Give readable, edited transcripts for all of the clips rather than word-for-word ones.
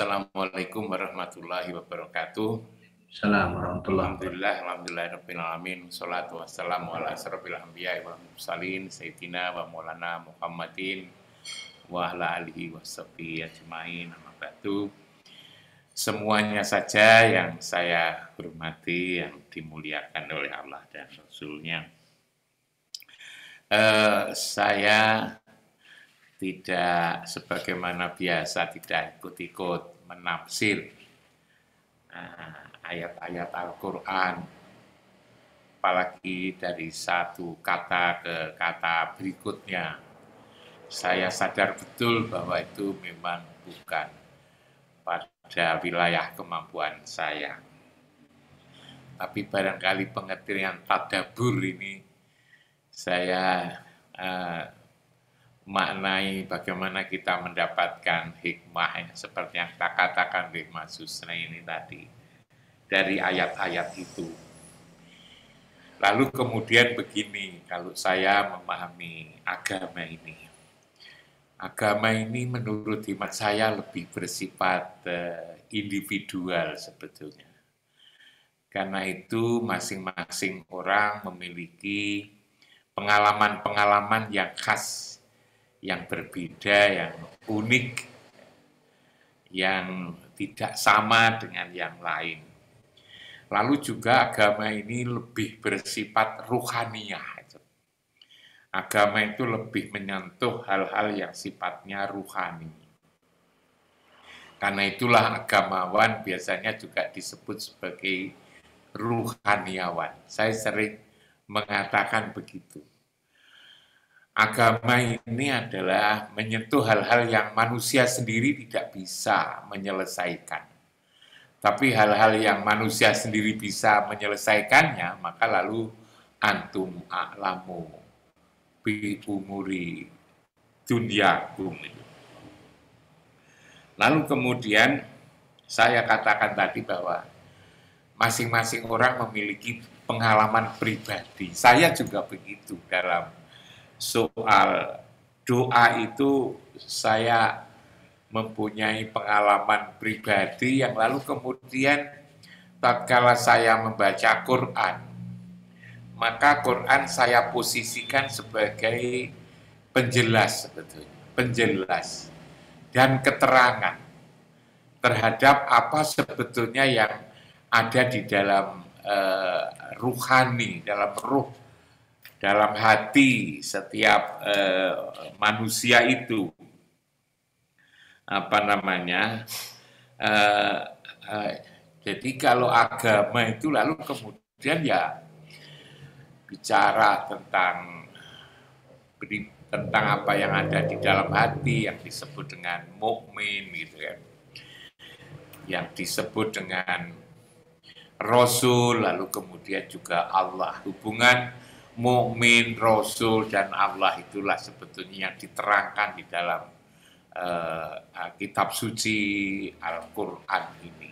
Assalamualaikum warahmatullahi wabarakatuh. Assalamualaikum warahmatullahi wabarakatuh. Alhamdulillahirrahmanirrahim. Salatu wassalamu ala asrofil anbiya wal mursalin Sayyidina wa maulana Muhammadin wa ala alihi wa sahbihi ajma'in. Amma ba'du. Semuanya saja yang saya hormati, yang dimuliakan oleh Allah dan Rasul-Nya. Saya tidak sebagaimana biasa, tidak ikut-ikut menafsir ayat-ayat Al-Quran, apalagi dari satu kata ke kata berikutnya. Saya sadar betul bahwa itu memang bukan pada wilayah kemampuan saya. Tapi barangkali pengertian tadabbur ini saya maknai bagaimana kita mendapatkan hikmah seperti yang kita katakan di Mas Husna ini tadi dari ayat-ayat itu. Lalu kemudian begini, kalau saya memahami agama ini. Agama ini menurut hemat saya lebih bersifat individual sebetulnya. Karena itu masing-masing orang memiliki pengalaman-pengalaman yang khas, yang berbeda, yang unik, yang tidak sama dengan yang lain. Lalu juga agama ini lebih bersifat ruhaniyah. Agama itu lebih menyentuh hal-hal yang sifatnya ruhani. Karena itulah agamawan biasanya juga disebut sebagai ruhaniawan. Saya sering mengatakan begitu. Agama ini adalah menyentuh hal-hal yang manusia sendiri tidak bisa menyelesaikan. Tapi hal-hal yang manusia sendiri bisa menyelesaikannya, maka lalu antum a'lamu bi umuri dunyakum. Lalu kemudian saya katakan tadi bahwa masing-masing orang memiliki pengalaman pribadi. Saya juga begitu dalam soal doa itu saya mempunyai pengalaman pribadi yang lalu kemudian tatkala saya membaca Quran, maka Quran saya posisikan sebagai penjelas sebetulnya, penjelas dan keterangan terhadap apa sebetulnya yang ada di dalam ruhani, dalam ruh, dalam hati setiap manusia itu. Jadi kalau agama itu lalu kemudian ya bicara tentang apa yang ada di dalam hati yang disebut dengan mukmin gitu kan, yang disebut dengan Rasul, lalu kemudian juga Allah. Hubungan mukmin, Rasul dan Allah itulah sebetulnya yang diterangkan di dalam kitab suci Al-Quran ini.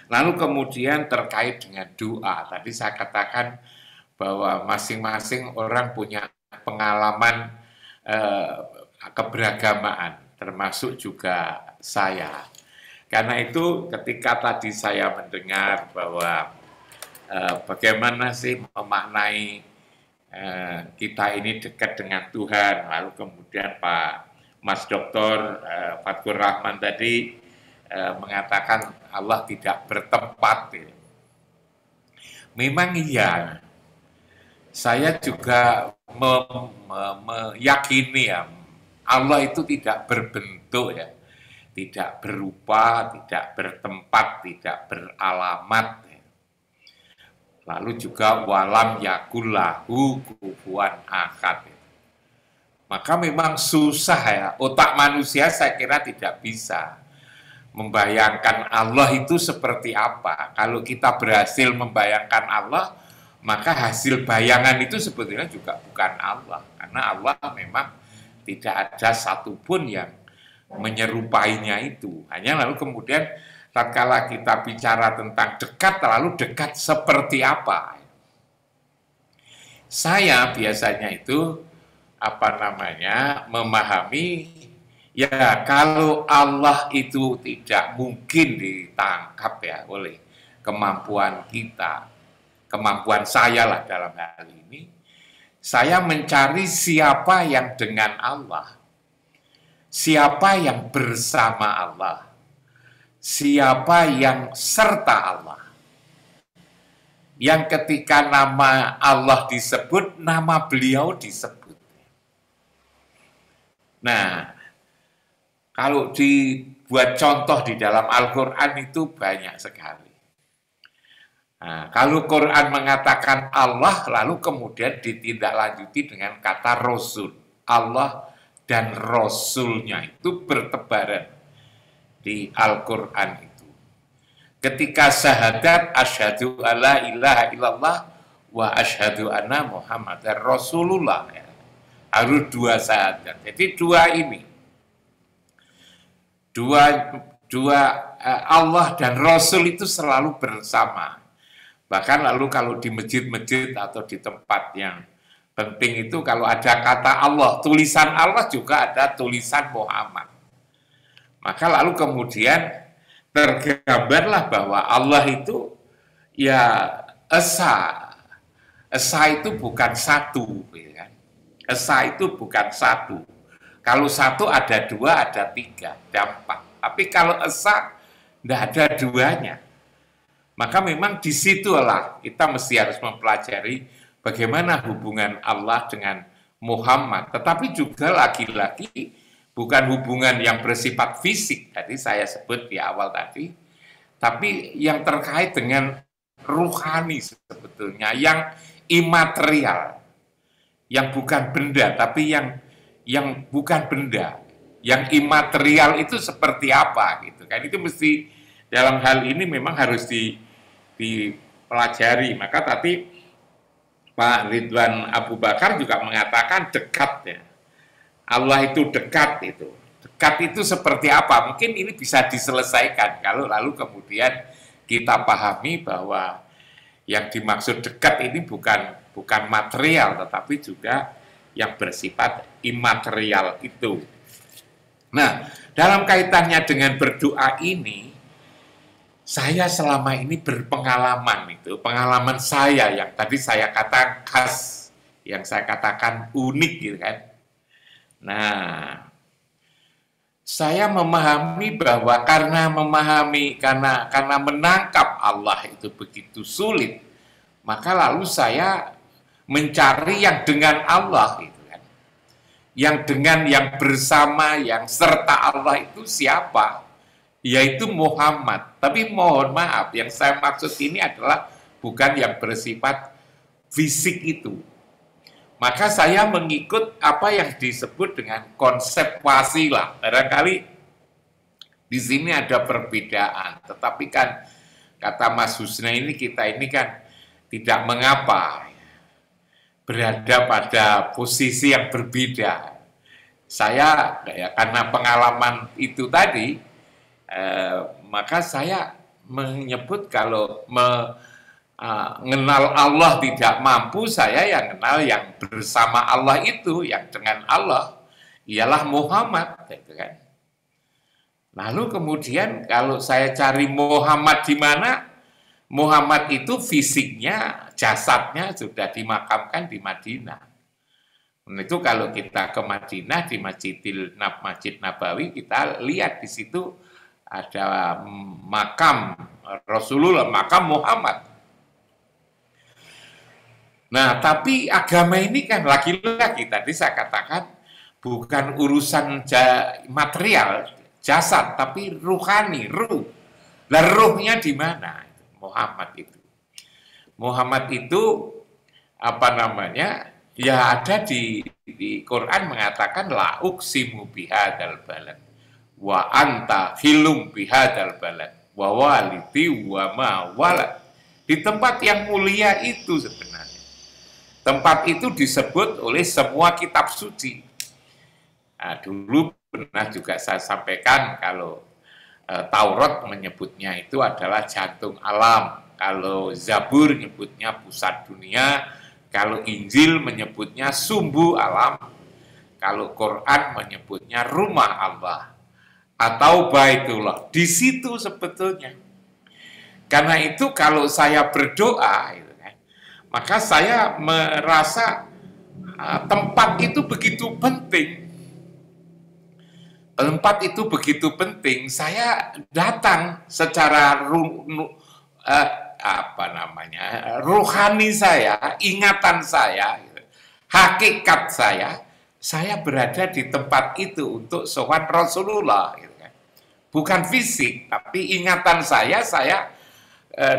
Lalu kemudian terkait dengan doa, tadi saya katakan bahwa masing-masing orang punya pengalaman keberagamaan, termasuk juga saya. Karena itu ketika tadi saya mendengar bahwa bagaimana sih memaknai kita ini dekat dengan Tuhan, lalu kemudian Pak Mas Dr. Fatkur Rahman tadi mengatakan Allah tidak bertempat. Memang iya, saya juga meyakini ya, Allah itu tidak berbentuk ya, tidak berupa, tidak bertempat, tidak beralamat. Lalu juga walam yakullahu kufuwan ahad. Maka memang susah ya, otak manusia saya kira tidak bisa membayangkan Allah itu seperti apa. Kalau kita berhasil membayangkan Allah, maka hasil bayangan itu sebetulnya juga bukan Allah. Karena Allah memang tidak ada satupun yang menyerupainya itu. Hanya lalu kemudian tatkala kita bicara tentang dekat, lalu dekat seperti apa? Saya biasanya itu memahami Ya, kalau Allah itu tidak mungkin ditangkap ya oleh kemampuan kita, kemampuan saya lah dalam hal ini, saya mencari siapa yang dengan Allah, siapa yang bersama Allah, siapa yang serta Allah. Yang ketika nama Allah disebut, nama beliau disebut. Nah, kalau dibuat contoh di dalam Al-Quran itu banyak sekali. Nah, kalau Quran mengatakan Allah, lalu kemudian ditindaklanjuti dengan kata Rasul. Allah dan Rasulnya itu bertebaran di Al-Quran itu. Ketika syahadat, asyhadu alla ilaha illallah wa asyhadu anna Muhammadar Rasulullah. Ya. Harus dua syahadat. Jadi dua ini. Dua Allah dan Rasul itu selalu bersama. Bahkan lalu kalau di masjid-masjid atau di tempat yang penting itu kalau ada kata Allah, tulisan Allah juga ada tulisan Muhammad. Maka lalu kemudian tergambarlah bahwa Allah itu ya esa. Esa itu bukan satu. Ya. Esa itu bukan satu. Kalau satu ada dua, ada tiga, ada empat. Tapi kalau esa, tidak ada duanya. Maka memang disitulah kita mesti harus mempelajari bagaimana hubungan Allah dengan Muhammad. Tetapi juga lagi-lagi bukan hubungan yang bersifat fisik, tadi saya sebut di awal tadi, tapi yang terkait dengan ruhani sebetulnya, yang imaterial, yang bukan benda, tapi yang bukan benda, yang imaterial itu seperti apa gitu kan, itu mesti dalam hal ini memang harus dipelajari. Maka tadi Pak Ridwan Abu Bakar juga mengatakan dekat ya, Allah itu dekat itu. Dekat itu seperti apa? Mungkin ini bisa diselesaikan kalau lalu kemudian kita pahami bahwa yang dimaksud dekat ini bukan material, tetapi juga yang bersifat imaterial itu. Nah, dalam kaitannya dengan berdoa ini, saya selama ini berpengalaman itu, pengalaman saya yang tadi saya katakan khas, yang saya katakan unik gitu kan. Nah, saya memahami bahwa karena menangkap Allah itu begitu sulit, maka lalu saya mencari yang dengan Allah itu kan. Yang dengan, yang bersama, yang serta Allah itu siapa? Yaitu Muhammad. Tapi mohon maaf, yang saya maksud ini adalah bukan yang bersifat fisik itu. Maka saya mengikut apa yang disebut dengan konsep wasilah. Barangkali di sini ada perbedaan, tetapi kan kata Mas Husna ini, kita ini kan tidak mengapa berada pada posisi yang berbeda. Saya ya, karena pengalaman itu tadi, maka saya menyebut kalau mengenal Allah tidak mampu, saya yang kenal yang bersama Allah itu, yang dengan Allah ialah Muhammad, gitu kan. Lalu kemudian kalau saya cari Muhammad di mana, Muhammad itu fisiknya, jasadnya sudah dimakamkan di Madinah. Itu kalau kita ke Madinah di Masjid Nabawi, kita lihat di situ ada makam Rasulullah, makam Muhammad. Nah, tapi agama ini kan lagi-lagi tadi saya katakan bukan urusan material, jasad, tapi ruhani, ruh. Lah ruhnya di mana? Muhammad itu. Muhammad itu apa namanya? Ya ada di Quran mengatakan la uqsimu bihadzal balad wa anta hilum bihadzal balad wa walidi wa ma walad. Di tempat yang mulia itu sebenarnya. Tempat itu disebut oleh semua kitab suci. Nah, dulu pernah juga saya sampaikan kalau Taurat menyebutnya itu adalah jantung alam, kalau Zabur menyebutnya pusat dunia, kalau Injil menyebutnya sumbu alam, Kalau Quran menyebutnya rumah Allah atau Baitullah. Di situ sebetulnya. Karena itu kalau saya berdoa, maka saya merasa tempat itu begitu penting. Tempat itu begitu penting. Saya datang secara ruhani saya, ingatan saya, hakikat saya berada di tempat itu untuk sowan Rasulullah. Bukan fisik, tapi ingatan saya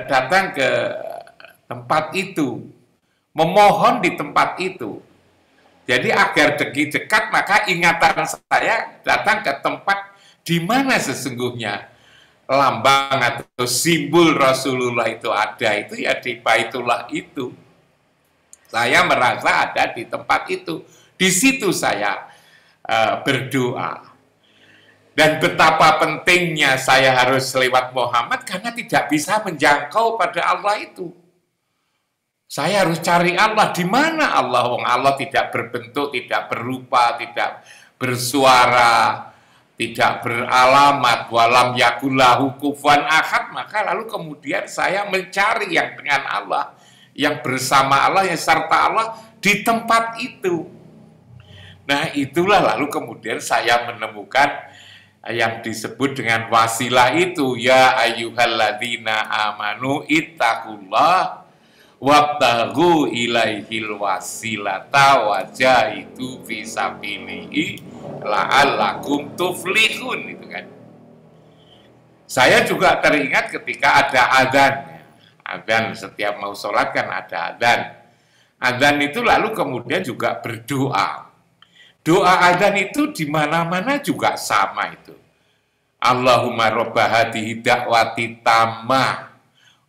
datang ke tempat itu, memohon di tempat itu. Jadi agar dekat, maka ingatan saya datang ke tempat di mana sesungguhnya lambang atau simbol Rasulullah itu ada, itu ya di Baitullah itu. Saya merasa ada di tempat itu. Di situ saya berdoa. Dan betapa pentingnya saya harus lewat Muhammad karena tidak bisa menjangkau pada Allah itu. Saya harus cari Allah. Di mana Allah? Wong Allah tidak berbentuk, tidak berupa, tidak bersuara, tidak beralamat, walam yakullahu kufuwan ahad. Maka lalu kemudian saya mencari yang dengan Allah, yang bersama Allah, yang serta Allah di tempat itu. Nah, itulah lalu kemudian saya menemukan yang disebut dengan wasilah itu, ya ayyuhalladzina amanu ittaqullah wabtaghu ilaihil wasilata wajahidu fi sabilihi la'allakum tuflihun, itu kan. Saya juga teringat ketika ada adzan. Adzan setiap mau sholat kan ada adzan. Adzan itu lalu kemudian juga berdoa. Doa adzan itu di mana-mana juga sama itu. Allahumma robba hadhihi da'wati tammah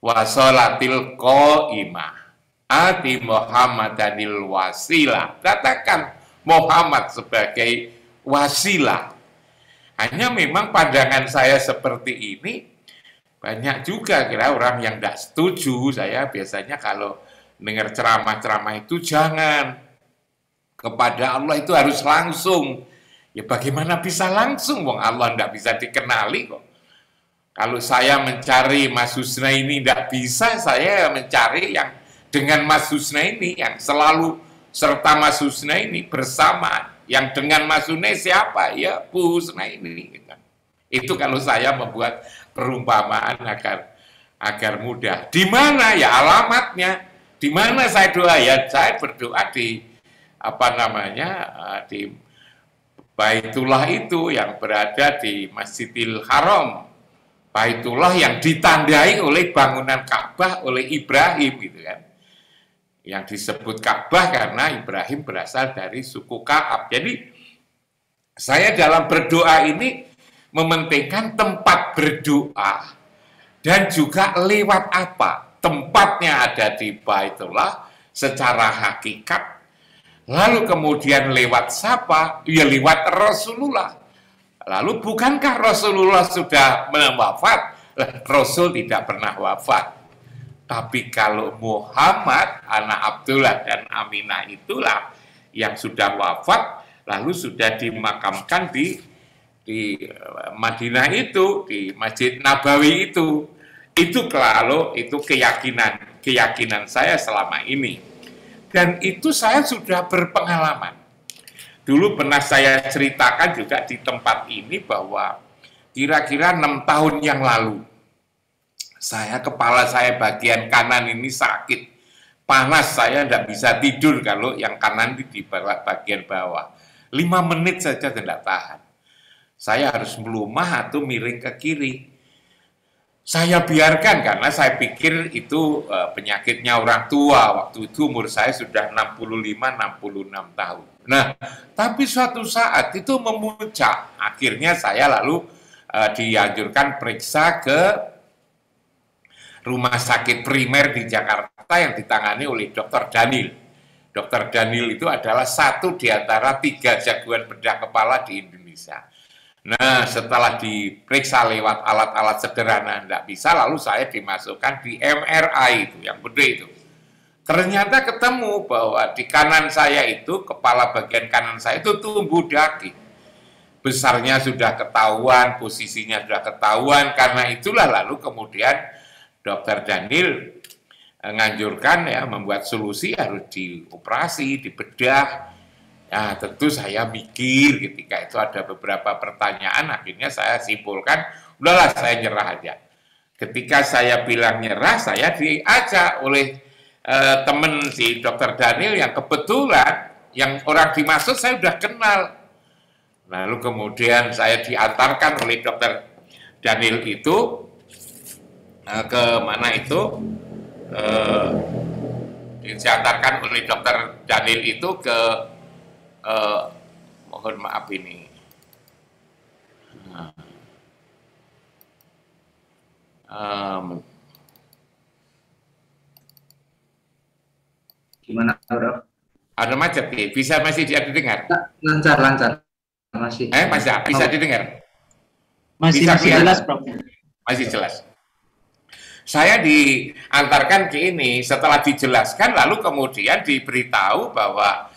wa sholatil qaimah ati Muhammadanil wasilah. Katakan Muhammad sebagai wasilah. Hanya memang pandangan saya seperti ini, banyak juga kira orang yang tidak setuju. Saya biasanya kalau dengar ceramah-ceramah itu jangan. Kepada Allah itu harus langsung. Ya bagaimana bisa langsung? Wong Allah tidak bisa dikenali kok. Kalau saya mencari Mas Husna ini tidak bisa, saya mencari yang dengan Mas Husna ini, yang selalu serta Mas Husna ini bersama. Yang dengan Mas Husna siapa? Ya Bu Husna ini. Itu kalau saya membuat perumpamaan agar mudah. Di mana ya alamatnya? Di mana saya doa? Ya saya berdoa di di Baitullah itu yang berada di Masjidil Haram. Baitullah yang ditandai oleh bangunan Ka'bah oleh Ibrahim, gitu kan. Yang disebut Ka'bah karena Ibrahim berasal dari suku Ka'ab. Jadi saya dalam berdoa ini mementingkan tempat berdoa dan juga lewat apa. Tempatnya ada di Baitullah secara hakikat. Lalu kemudian lewat siapa? Ya lewat Rasulullah. Lalu bukankah Rasulullah sudah wafat? Rasul tidak pernah wafat. Tapi kalau Muhammad, anak Abdullah dan Aminah itulah yang sudah wafat, lalu sudah dimakamkan di Madinah itu, di Masjid Nabawi itu. Itu kalau itu keyakinan saya selama ini. Dan itu saya sudah berpengalaman. Dulu pernah saya ceritakan juga di tempat ini bahwa kira-kira 6 tahun yang lalu, kepala saya bagian kanan ini sakit. Panas, saya tidak bisa tidur kalau yang kanan di bagian bawah. 5 menit saja tidak tahan. Saya harus melumah atau miring ke kiri. Saya biarkan karena saya pikir itu penyakitnya orang tua. Waktu itu umur saya sudah 65-66 tahun. Nah, tapi suatu saat itu memuncak. Akhirnya saya lalu dianjurkan periksa ke rumah sakit primer di Jakarta yang ditangani oleh Dr. Daniel. Dr. Daniel itu adalah satu di antara 3 jagoan bedah kepala di Indonesia. Nah, setelah diperiksa lewat alat-alat sederhana tidak bisa, lalu saya dimasukkan di MRI itu, yang gede itu. Ternyata ketemu bahwa di kanan saya itu, kepala bagian kanan saya itu tumbuh daging. Besarnya sudah ketahuan, posisinya sudah ketahuan, karena itulah lalu kemudian Dokter Daniel nganjurkan ya membuat solusi harus dioperasi, dibedah. Nah, tentu saya mikir ketika itu ada beberapa pertanyaan, akhirnya saya simpulkan, udahlah saya nyerah aja. Ketika saya bilang nyerah, saya diajak oleh teman si Dokter Daniel yang kebetulan yang orang dimaksud saya udah kenal. Lalu kemudian saya diantarkan oleh Dokter Daniel itu ke mana itu? Diantarkan oleh Dokter Daniel itu ke mohon maaf ini. Gimana, Prof? Ada macet nih, bisa masih didengar? Lancar masih. Masih bisa didengar? Masih jelas, Prof. Masih jelas. Saya diantarkan ke ini, setelah dijelaskan, lalu kemudian diberitahu bahwa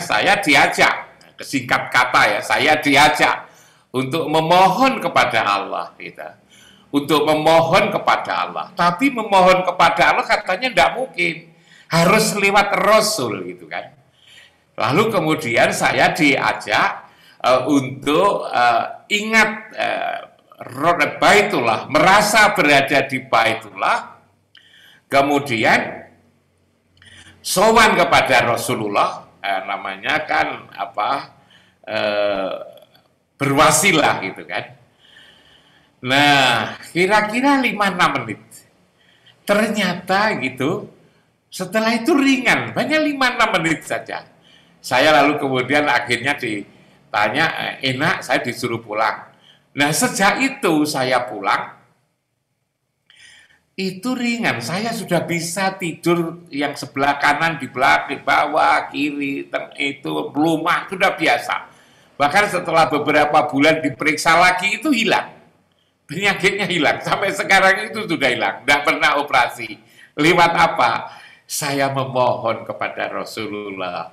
saya diajak, singkat kata ya, saya diajak untuk memohon kepada Allah, gitu. Untuk memohon kepada Allah. Tapi memohon kepada Allah katanya tidak mungkin. Harus lewat Rasul gitu kan. Lalu kemudian saya diajak untuk ingat Baitullah, merasa berada di Baitullah, kemudian sowan kepada Rasulullah, namanya kan berwasilah gitu kan. Nah, kira-kira 5-6 menit. Ternyata gitu, setelah itu ringan, hanya 5-6 menit saja. Saya lalu kemudian akhirnya ditanya, enak, saya disuruh pulang. Nah, sejak itu saya pulang, itu ringan. Saya sudah bisa tidur yang sebelah kanan, di belakang, di bawah, kiri, itu lumah, sudah biasa. Bahkan setelah beberapa bulan diperiksa lagi, itu hilang. Penyakitnya hilang. Sampai sekarang itu sudah hilang. Tidak pernah operasi. Lewat apa? Saya memohon kepada Rasulullah,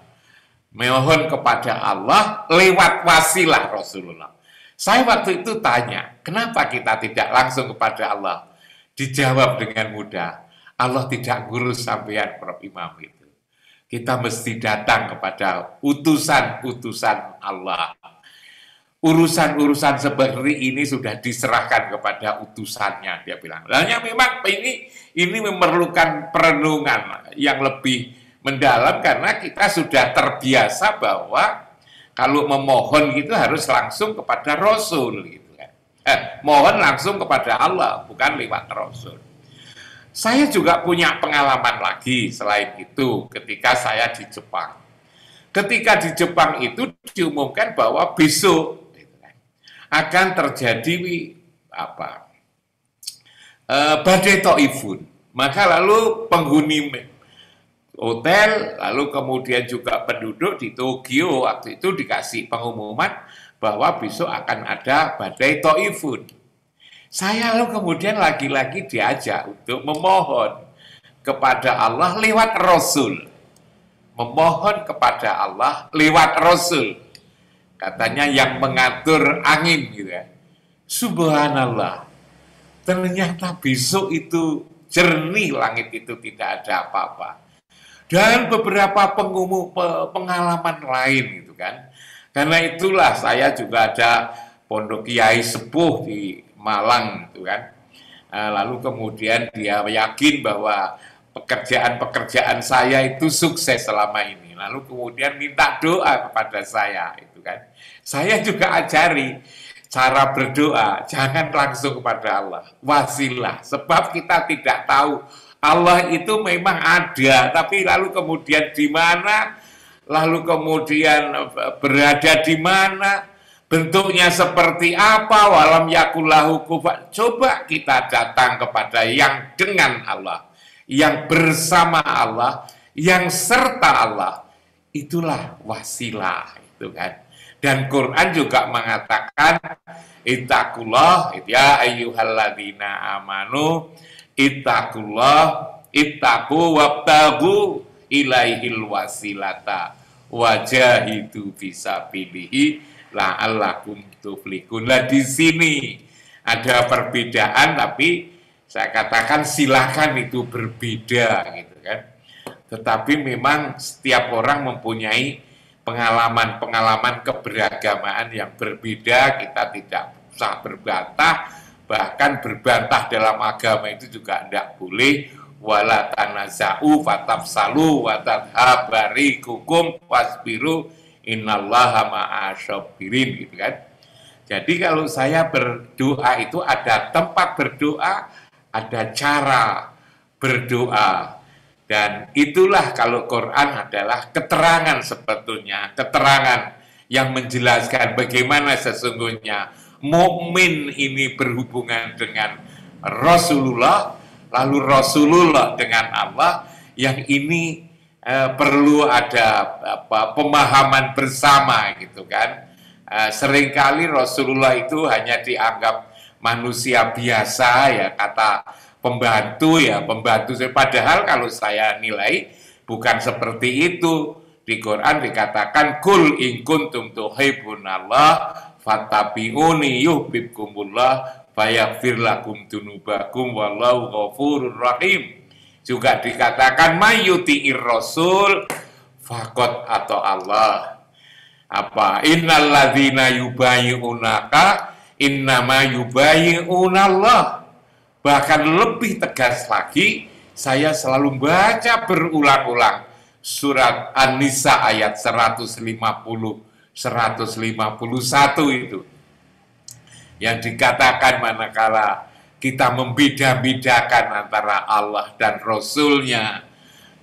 memohon kepada Allah lewat wasilah Rasulullah. Saya waktu itu tanya, kenapa kita tidak langsung kepada Allah? Dijawab dengan mudah, Allah tidak ngurus sampean, Prof. Imam itu. Kita mesti datang kepada utusan-utusan Allah. Urusan-urusan seperti ini sudah diserahkan kepada utusannya, dia bilang. Hanya memang ini memerlukan perenungan yang lebih mendalam karena kita sudah terbiasa bahwa kalau memohon gitu harus langsung kepada Rasul gitu kan. Mohon langsung kepada Allah, bukan lewat Rasul. Saya juga punya pengalaman lagi selain itu ketika saya di Jepang. Ketika di Jepang itu diumumkan bahwa besok akan terjadi badai Taifun. Maka lalu penghuni hotel, lalu kemudian juga penduduk di Tokyo waktu itu dikasih pengumuman bahwa besok akan ada badai Taifun. Saya lalu kemudian lagi-lagi diajak untuk memohon kepada Allah lewat Rasul. Memohon kepada Allah lewat Rasul. Katanya yang mengatur angin gitu ya. Subhanallah. Ternyata besok itu jernih, langit itu tidak ada apa-apa. Dan beberapa pengalaman lain gitu kan. Karena itulah saya juga ada pondok kiai sepuh di Malang gitu kan. Lalu kemudian dia yakin bahwa pekerjaan-pekerjaan saya itu sukses selama ini. Lalu kemudian minta doa kepada saya itu kan. Saya juga ajari cara berdoa, jangan langsung kepada Allah, wasilah. Sebab kita tidak tahu Allah itu memang ada, tapi lalu kemudian di mana, lalu kemudian berada di mana, bentuknya seperti apa, walam yakullahu kufuwan. Coba kita datang kepada yang dengan Allah, yang bersama Allah, yang serta Allah. Itulah wasilah itu kan. Dan Quran juga mengatakan ittaqullah ya ayyuhalladzina amanu ittaqullah ittaqu wabtagu ilaihil wasilata wajahidu fisabilihi la'allakum tuflihun. Lah di sini ada perbedaan, tapi saya katakan silakan itu berbeda gitu kan. Tetapi memang setiap orang mempunyai pengalaman-pengalaman keberagamaan yang berbeda. Kita tidak usah berbantah, bahkan berbantah dalam agama itu juga tidak boleh. Wala tanaza'u fatafsalu wa tadhabarikukum wasbiru innallaha ma'asyabirin gitu kan. Jadi kalau saya berdoa itu ada tempat berdoa, ada cara berdoa. Dan itulah kalau Quran adalah keterangan sebetulnya, keterangan yang menjelaskan bagaimana sesungguhnya mukmin ini berhubungan dengan Rasulullah, lalu Rasulullah dengan Allah, yang ini perlu ada pemahaman bersama gitu kan. Seringkali Rasulullah itu hanya dianggap manusia biasa ya, kata pembantu ya, pembantu. Padahal kalau saya nilai bukan seperti itu. Di Quran dikatakan kul in kuntum tuhibbunallah fattabi'uni yuhibbukumullah fayaghfir lakum dzunubakum wallahu ghafurur rahim. Juga dikatakan mayyuti'ir rasul faqad atau Allah. Apa? Innal ladzina yubayyi'unaka innama yubayyi'unallah. Bahkan lebih tegas lagi, saya selalu baca berulang-ulang surat An-Nisa ayat 150 151 itu. Yang dikatakan manakala kita membeda-bedakan antara Allah dan Rasul-Nya,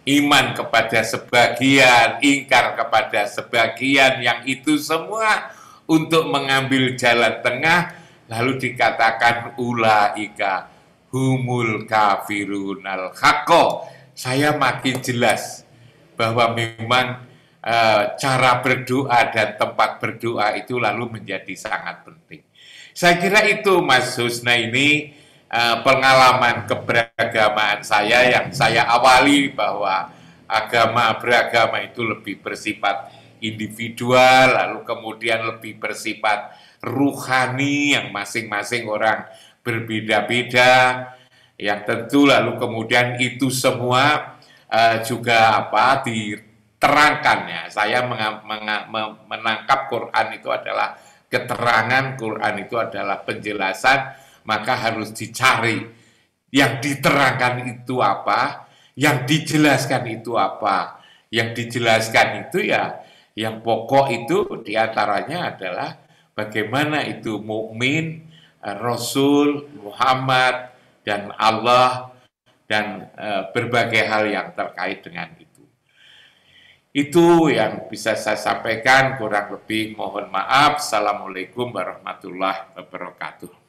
iman kepada sebagian, ingkar kepada sebagian, yang itu semua untuk mengambil jalan tengah, lalu dikatakan ulaika humul kafirunal haqqo. Saya makin jelas bahwa memang cara berdoa dan tempat berdoa itu lalu menjadi sangat penting. Saya kira itu Mas Husna, ini pengalaman keberagamaan saya yang saya awali bahwa agama beragama itu lebih bersifat individual, lalu kemudian lebih bersifat ruhani yang masing-masing orang berbeda-beda, yang tentu lalu kemudian itu semua juga diterangkan ya. Saya menangkap Quran itu adalah keterangan, Quran itu adalah penjelasan, maka harus dicari yang diterangkan itu apa, yang dijelaskan itu apa. Yang dijelaskan itu ya, yang pokok itu diantaranya adalah bagaimana itu mukmin, Rasul, Muhammad, dan Allah, dan berbagai hal yang terkait dengan itu. Itu yang bisa saya sampaikan, kurang lebih mohon maaf. Assalamualaikum warahmatullahi wabarakatuh.